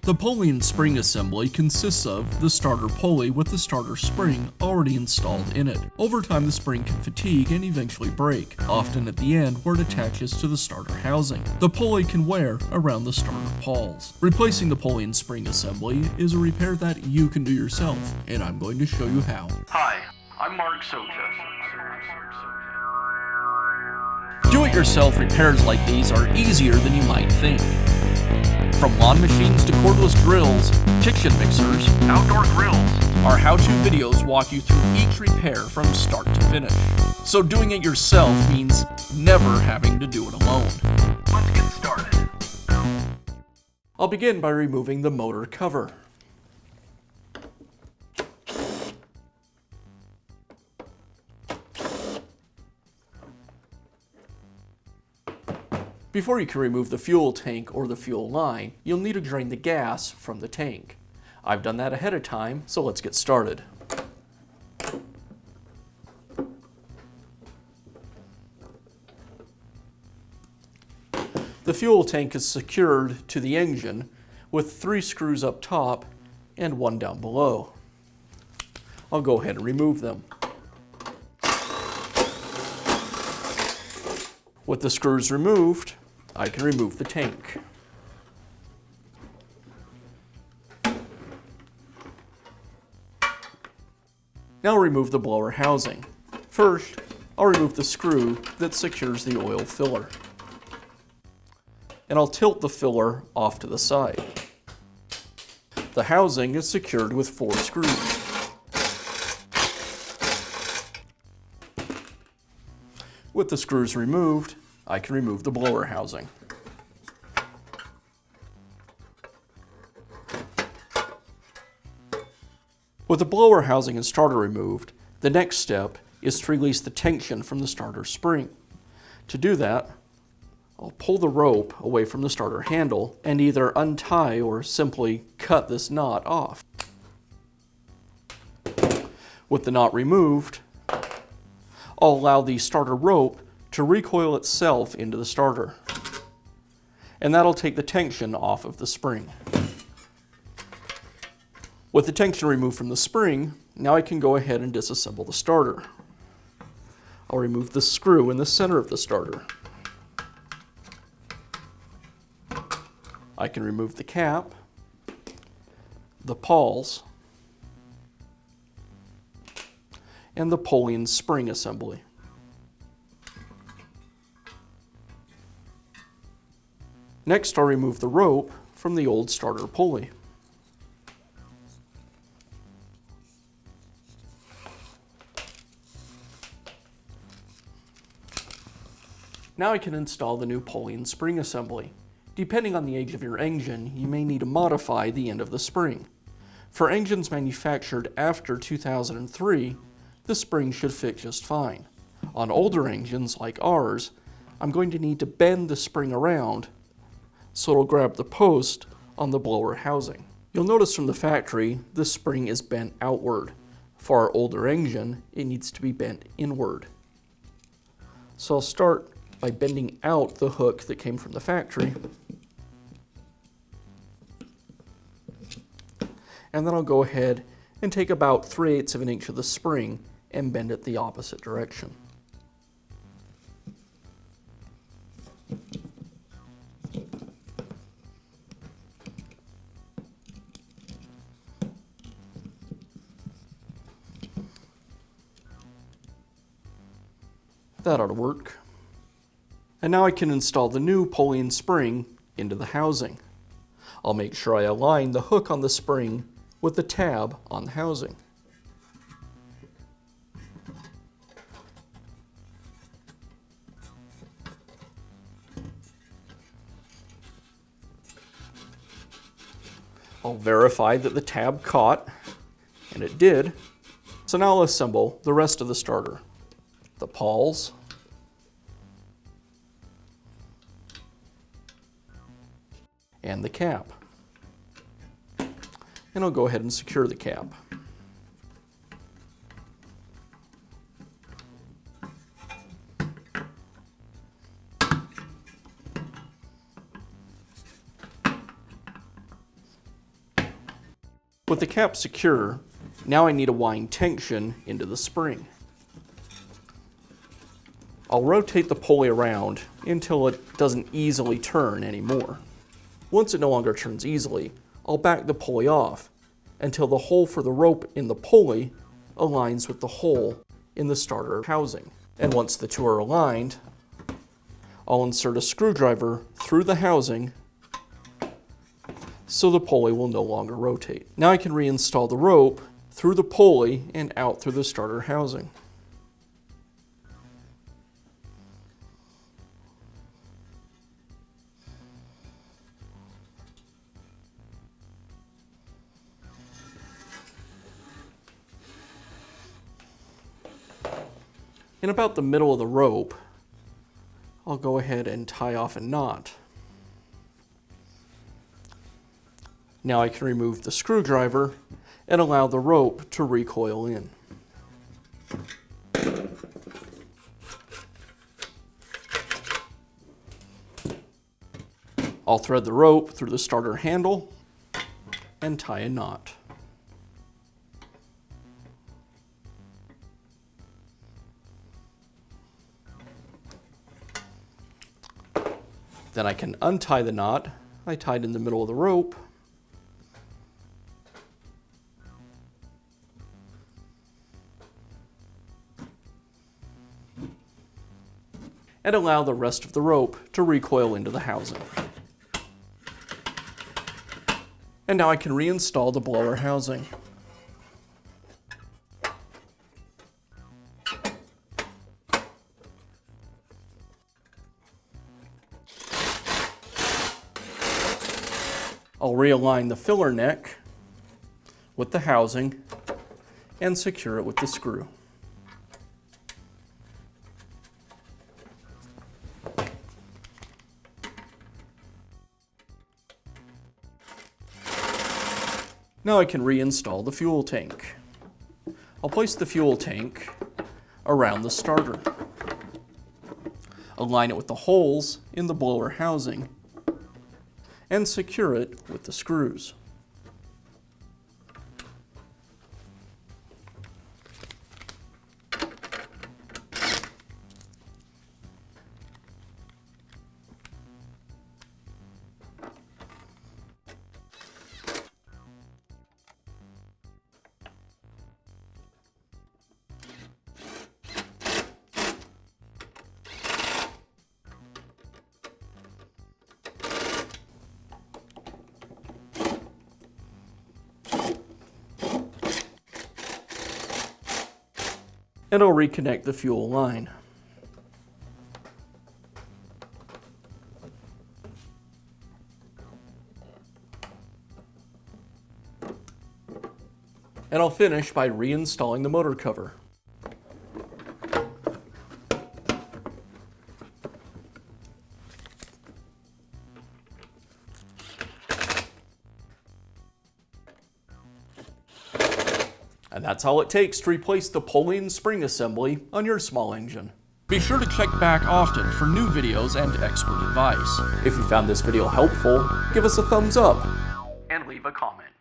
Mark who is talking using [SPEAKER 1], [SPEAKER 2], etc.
[SPEAKER 1] The pulley and spring assembly consists of the starter pulley with the starter spring already installed in it. Over time the spring can fatigue and eventually break, often at the end where it attaches to the starter housing. The pulley can wear around the starter pawls. Replacing the pulley and spring assembly is a repair that you can do yourself, and I'm going to show you how.
[SPEAKER 2] Hi, I'm Mark Socha.
[SPEAKER 1] Do-it-yourself repairs like these are easier than you might think. From lawn machines to cordless drills, kitchen mixers,
[SPEAKER 2] Outdoor grills.
[SPEAKER 1] our how-to videos walk you through each repair from start to finish. So doing it yourself means never having to do it alone.
[SPEAKER 2] Let's get started.
[SPEAKER 1] I'll begin by removing the motor cover. Before you can remove the fuel tank or the fuel line, you'll need to drain the gas from the tank. I've done that ahead of time, so let's get started. The fuel tank is secured to the engine with 3 screws up top and 1 down below. I'll go ahead and remove them. With the screws removed, I can remove the tank. Now I'll remove the blower housing. First, I'll remove the screw that secures the oil filler. And I'll tilt the filler off to the side. The housing is secured with 4 screws. With the screws removed, I can remove the blower housing. With the blower housing and starter removed, the next step is to release the tension from the starter spring. To do that, I'll pull the rope away from the starter handle and either untie or simply cut this knot off. With the knot removed, I'll allow the starter rope to recoil itself into the starter, and that'll take the tension off of the spring. With the tension removed from the spring, now I can go ahead and disassemble the starter. I'll remove the screw in the center of the starter. I can remove the cap, the pawls, and the pulley and spring assembly. Next, I'll remove the rope from the old starter pulley. Now I can install the new pulley and spring assembly. Depending on the age of your engine, you may need to modify the end of the spring. For engines manufactured after 2003, the spring should fit just fine. On older engines like ours, I'm going to need to bend the spring around so it'll grab the post on the blower housing. You'll notice from the factory, the spring is bent outward. For our older engine, it needs to be bent inward. So I'll start by bending out the hook that came from the factory. And then I'll go ahead and take about 3/8 of an inch of the spring and bend it the opposite direction. That ought to work. And now I can install the new pulley and spring into the housing. I'll make sure I align the hook on the spring with the tab on the housing. I'll verify that the tab caught, and it did. So now I'll assemble the rest of the starter. The pawls, and the cap. And I'll go ahead and secure the cap. With the cap secure, now I need to wind tension into the spring. I'll rotate the pulley around until it doesn't easily turn anymore. Once it no longer turns easily, I'll back the pulley off until the hole for the rope in the pulley aligns with the hole in the starter housing. And once the two are aligned, I'll insert a screwdriver through the housing so the pulley will no longer rotate. Now I can reinstall the rope through the pulley and out through the starter housing. In about the middle of the rope, I'll go ahead and tie off a knot. Now I can remove the screwdriver and allow the rope to recoil in. I'll thread the rope through the starter handle and tie a knot. Then I can untie the knot I tied in the middle of the rope, and allow the rest of the rope to recoil into the housing. And now I can reinstall the blower housing. I'll realign the filler neck with the housing and secure it with the screw. Now I can reinstall the fuel tank. I'll place the fuel tank around the starter. Align it with the holes in the blower housing and secure it with the screws. And I'll reconnect the fuel line. And I'll finish by reinstalling the motor cover. And that's all it takes to replace the Pulley and Spring assembly on your small engine. Be sure to check back often for new videos and expert advice. If you found this video helpful, give us a thumbs up
[SPEAKER 2] And leave a comment.